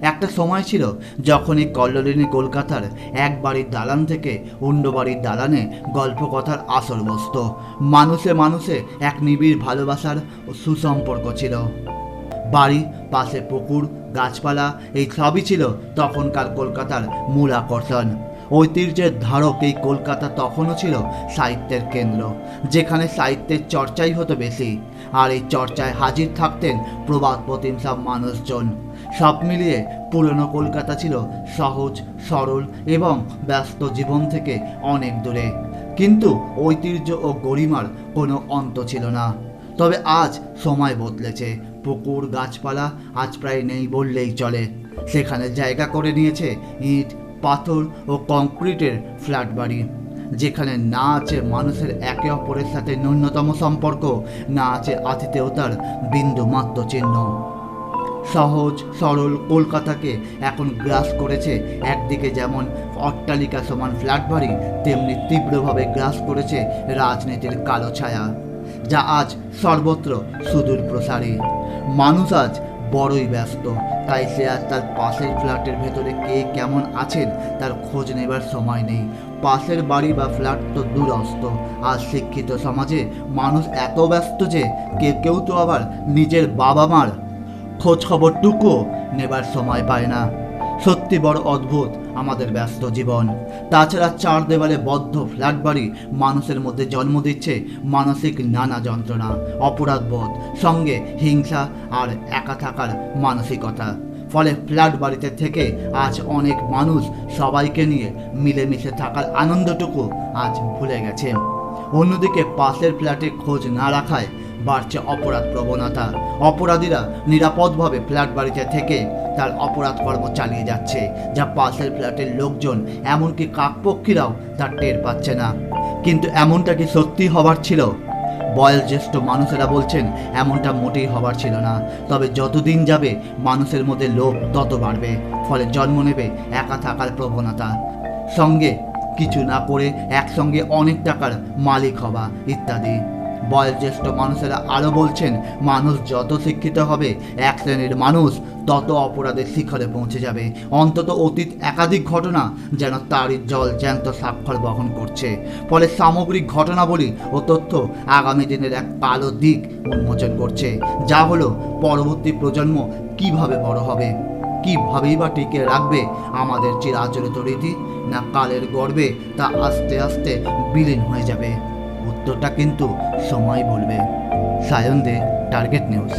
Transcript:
একটা সময় ছিল যখন এই কল্লোলিনী কলকাতার এক বাড়ির দালান থেকে অন্য বাড়ির দালানে গল্প কথার আসর বসত। মানুষে মানুষে এক নিবিড় ভালোবাসার ও সুসম্পর্ক ছিল। বাড়ি, পাশে পুকুর, গাছপালা, এই সবই ছিল তখনকার কলকাতার মূল আকর্ষণ। ঐতিহ্যের ধারক এই কলকাতা তখনও ছিল সাহিত্যের কেন্দ্র, যেখানে সাহিত্যের চর্চাই হতো বেশি। আর এই চর্চায় হাজির থাকতেন প্রবাদ প্রতিম সব মানুষজন। সব মিলিয়ে পুরনো কলকাতা ছিল সহজ, সরল এবং ব্যস্ত জীবন থেকে অনেক দূরে। কিন্তু ঐতিহ্য ও গরিমার কোনো অন্ত ছিল না। তবে আজ সময় বদলেছে। পুকুর, গাছপালা আজ প্রায় নেই বললেই চলে। সেখানে জায়গা করে নিয়েছে ইট, পাথর ও কংক্রিটের ফ্ল্যাট বাড়ি, যেখানে না আছে মানুষের একে অপরের সাথে ন্যূনতম সম্পর্ক, না আছে আতিথেয়তার বিন্দু মাত্র চিহ্ন। সহজ সরল কলকাতাকে এখন গ্রাস করেছে একদিকে যেমন অট্টালিকা সমান ফ্ল্যাট বাড়ি, তেমনি তীব্রভাবে গ্রাস করেছে রাজনীতির কালো ছায়া, যা আজ সর্বত্র সুদূর প্রসারী। মানুষ আজ বড়ই ব্যস্ত, তাই সে আজ তার পাশের ফ্ল্যাটের ভেতরে কে কেমন আছেন তার খোঁজ নেবার সময় নেই। পাশের বাড়ি বা ফ্ল্যাট তো দূরস্থ। আজ শিক্ষিত সমাজে মানুষ এত ব্যস্ত যে কেউ তো আবার নিজের বাবা মার খোঁজ খবরটুকুও নেবার সময় পায় না। সত্যি বড় অদ্ভুত আমাদের ব্যস্ত জীবন। তাছাড়া চার দেওয়ালে বদ্ধ ফ্ল্যাট বাড়ি মানুষের মধ্যে জন্ম দিচ্ছে মানসিক নানা যন্ত্রণা, অপরাধবোধ, সঙ্গে হিংসা আর একা থাকার মানসিকতা। ফলে ফ্ল্যাট বাড়িতে থেকে আজ অনেক মানুষ সবাইকে নিয়ে মিলেমিশে থাকার আনন্দটুকু আজ ভুলে গেছে। অন্যদিকে পাশের ফ্ল্যাটে খোঁজ না রাখায় বাড়ছে অপরাধ প্রবণতা। অপরাধীরা নিরাপদভাবে ফ্ল্যাট বাড়িতে থেকে তার অপরাধ কর্ম চালিয়ে যাচ্ছে, যা পাশের ফ্ল্যাটের লোকজন এমনকি কাকপক্ষীরাও তার টের পাচ্ছে না। কিন্তু এমনটা কি সত্যি হবার ছিল? বয়োজ্যেষ্ঠ মানুষেরা বলছেন এমনটা মোটেই হবার ছিল না। তবে যতদিন যাবে মানুষের মধ্যে লোভ তত বাড়বে, ফলে জন্ম নেবে একা থাকার প্রবণতা, সঙ্গে কিছু না করে একসঙ্গে অনেক টাকার মালিক হওয়া ইত্যাদি। বয়োজ্যেষ্ঠ মানুষেরা আরও বলছেন মানুষ যত শিক্ষিত হবে এক শ্রেণীর মানুষ তত অপরাধের শিখরে পৌঁছে যাবে। অন্তত অতীত একাধিক ঘটনা যেন তারই জল জ্যান্ত স্বাক্ষর বহন করছে। ফলে সামগ্রিক ঘটনাবলী ও তথ্য আগামী দিনের এক কালো দিক উন্মোচন করছে, যা হলো পরবর্তী প্রজন্ম কিভাবে বড় হবে, কিভাবেই বা টিকে রাখবে আমাদের চিরাচরিত রীতি, না কালের গর্বে তা আস্তে আস্তে বিলীন হয়ে যাবে। উত্তরটা কিন্তু সময় বলবে। সায়ন দে, টার্গেট নিউজ।